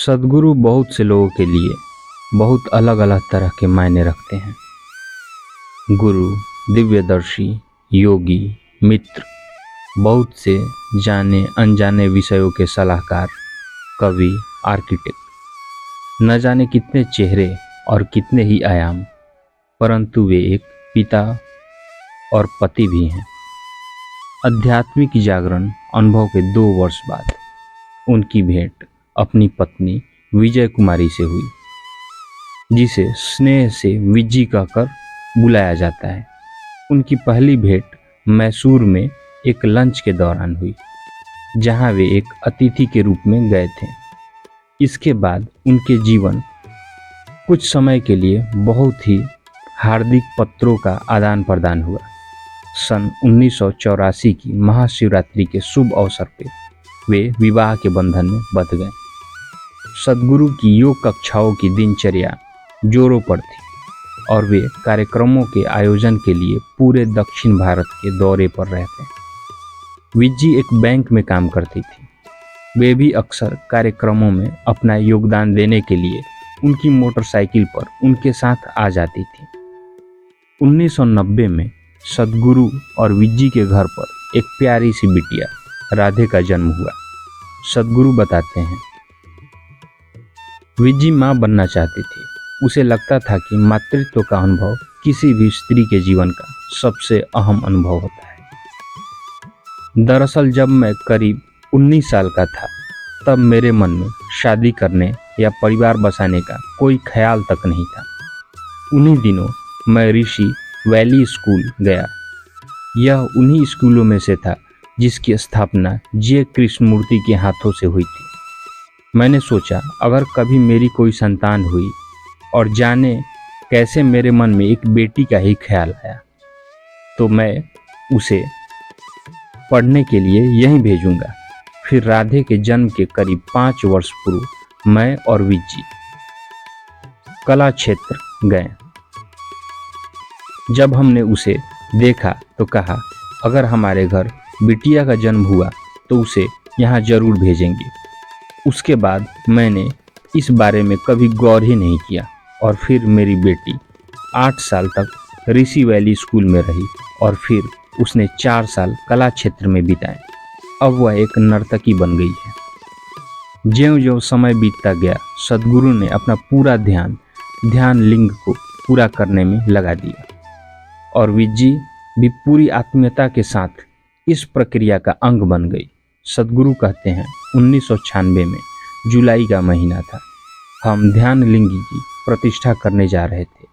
सद्गुरु बहुत से लोगों के लिए बहुत अलग अलग तरह के मायने रखते हैं। गुरु, दिव्यदर्शी, योगी, मित्र, बहुत से जाने अनजाने विषयों के सलाहकार, कवि, आर्किटेक्ट, न जाने कितने चेहरे और कितने ही आयाम, परंतु वे एक पिता और पति भी हैं। आध्यात्मिक जागरण अनुभव के 2 वर्ष बाद उनकी भेंट अपनी पत्नी विजय कुमारी से हुई, जिसे स्नेह से विज्जी कहकर बुलाया जाता है। उनकी पहली भेंट मैसूर में एक लंच के दौरान हुई, जहां वे एक अतिथि के रूप में गए थे। इसके बाद उनके जीवन कुछ समय के लिए बहुत ही हार्दिक पत्रों का आदान प्रदान हुआ। सन 1984 की महाशिवरात्रि के शुभ अवसर पर वे विवाह के बंधन में बंध गए। सद्गुरु की योग कक्षाओं की दिनचर्या जोरों पर थी और वे कार्यक्रमों के आयोजन के लिए पूरे दक्षिण भारत के दौरे पर रहते। विज्जी एक बैंक में काम करती थी। वे भी अक्सर कार्यक्रमों में अपना योगदान देने के लिए उनकी मोटरसाइकिल पर उनके साथ आ जाती थी। 1990 में सद्गुरु और विज्जी के घर पर एक प्यारी सी बिटिया राधे का जन्म हुआ। सद्गुरु बताते हैं, विज्जी माँ बनना चाहती थी। उसे लगता था कि मातृत्व का अनुभव किसी भी स्त्री के जीवन का सबसे अहम अनुभव होता है। दरअसल जब मैं करीब 19 साल का था, तब मेरे मन में शादी करने या परिवार बसाने का कोई ख्याल तक नहीं था। उन्हीं दिनों मैं ऋषि वैली स्कूल गया। यह उन्हीं स्कूलों में से था जिसकी स्थापना जे कृष्णमूर्ति के हाथों से हुई थी। मैंने सोचा, अगर कभी मेरी कोई संतान हुई और जाने कैसे मेरे मन में एक बेटी का ही ख्याल आया, तो मैं उसे पढ़ने के लिए यहीं भेजूंगा। फिर राधे के जन्म के करीब 5 वर्ष पूर्व मैं और विज्जी कला क्षेत्र गए। जब हमने उसे देखा तो कहा, अगर हमारे घर बिटिया का जन्म हुआ तो उसे यहाँ जरूर भेजेंगे। उसके बाद मैंने इस बारे में कभी गौर ही नहीं किया और फिर मेरी बेटी 8 साल तक ऋषि वैली स्कूल में रही और फिर उसने 4 साल कला क्षेत्र में बिताए। अब वह एक नर्तकी बन गई है। ज्यों-ज्यों समय बीतता गया, सद्गुरु ने अपना पूरा ध्यान लिंग को पूरा करने में लगा दिया और विज्जी भी पूरी आत्मीयता के साथ इस प्रक्रिया का अंग बन गई। सद्गुरु कहते हैं, 1996 में जुलाई का महीना था। हम ध्यान लिंगी की प्रतिष्ठा करने जा रहे थे।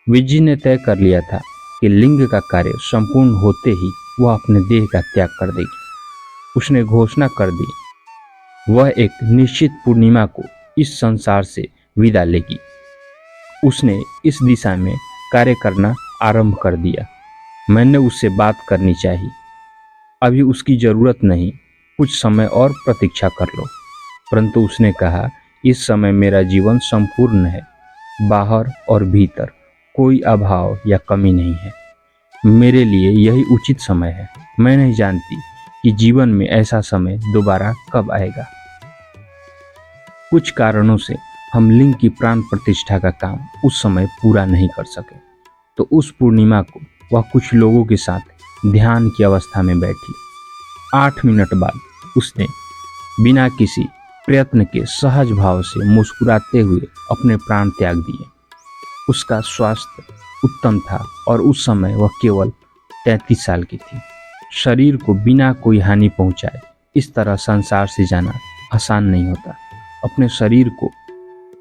विज्जी ने तय कर लिया था कि लिंग का कार्य संपूर्ण होते ही वह अपने देह का त्याग कर देगी। उसने घोषणा कर दी वह एक निश्चित पूर्णिमा को इस संसार से विदा लेगी। उसने इस दिशा में कार्य करना आरंभ कर दिया। मैंने उससे बात करनी चाहिए। अभी उसकी जरूरत नहीं, कुछ समय और प्रतीक्षा कर लो। परंतु उसने कहा, इस समय मेरा जीवन संपूर्ण है। बाहर और भीतर कोई अभाव या कमी नहीं है। मेरे लिए यही उचित समय है। मैं नहीं जानती कि जीवन में ऐसा समय दोबारा कब आएगा। कुछ कारणों से हम लिंग की प्राण प्रतिष्ठा का काम उस समय पूरा नहीं कर सके, तो उस पूर्णिमा को वह कुछ लोगों के साथ ध्यान की अवस्था में बैठी। 8 मिनट बाद उसने बिना किसी प्रयत्न के सहज भाव से मुस्कुराते हुए अपने प्राण त्याग दिए। उसका स्वास्थ्य उत्तम था और उस समय वह केवल 33 साल की थी। शरीर को बिना कोई हानि पहुंचाए इस तरह संसार से जाना आसान नहीं होता। अपने शरीर को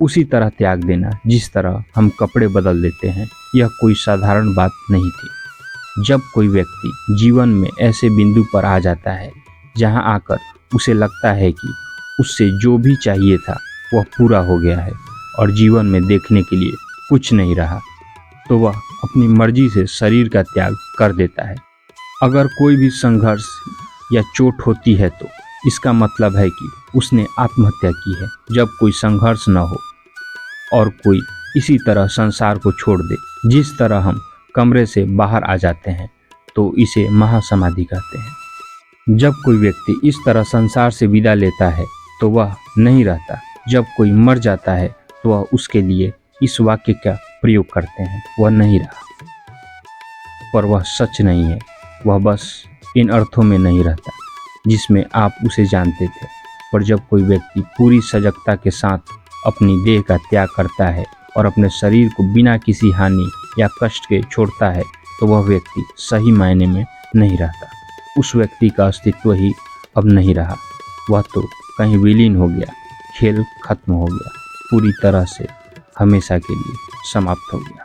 उसी तरह त्याग देना जिस तरह हम कपड़े बदल देते हैं, यह कोई साधारण बात नहीं थी। जब कोई व्यक्ति जीवन में ऐसे बिंदु पर आ जाता है जहां आकर उसे लगता है कि उससे जो भी चाहिए था वह पूरा हो गया है और जीवन में देखने के लिए कुछ नहीं रहा, तो वह अपनी मर्जी से शरीर का त्याग कर देता है। अगर कोई भी संघर्ष या चोट होती है तो इसका मतलब है कि उसने आत्महत्या की है। जब कोई संघर्ष न हो और कोई इसी तरह संसार को छोड़ दे, जिस तरह हम कमरे से बाहर आ जाते हैं, तो इसे महासमाधि कहते हैं। जब कोई व्यक्ति इस तरह संसार से विदा लेता है तो वह नहीं रहता, जब कोई मर जाता है तो वह उसके लिए इस वाक्य का प्रयोग करते हैं, वह नहीं रहा। पर वह सच नहीं है, वह बस इन अर्थों में नहीं रहता जिसमें आप उसे जानते थे। पर जब कोई व्यक्ति पूरी सजगता के साथ अपनी देह का त्याग करता है और अपने शरीर को बिना किसी हानि या कष्ट के छोड़ता है तो वह व्यक्ति सही मायने में नहीं रहता। उस व्यक्ति का अस्तित्व ही अब नहीं रहा, वह तो कहीं विलीन हो गया, खेल खत्म हो गया, पूरी तरह से हमेशा के लिए समाप्त हो गया।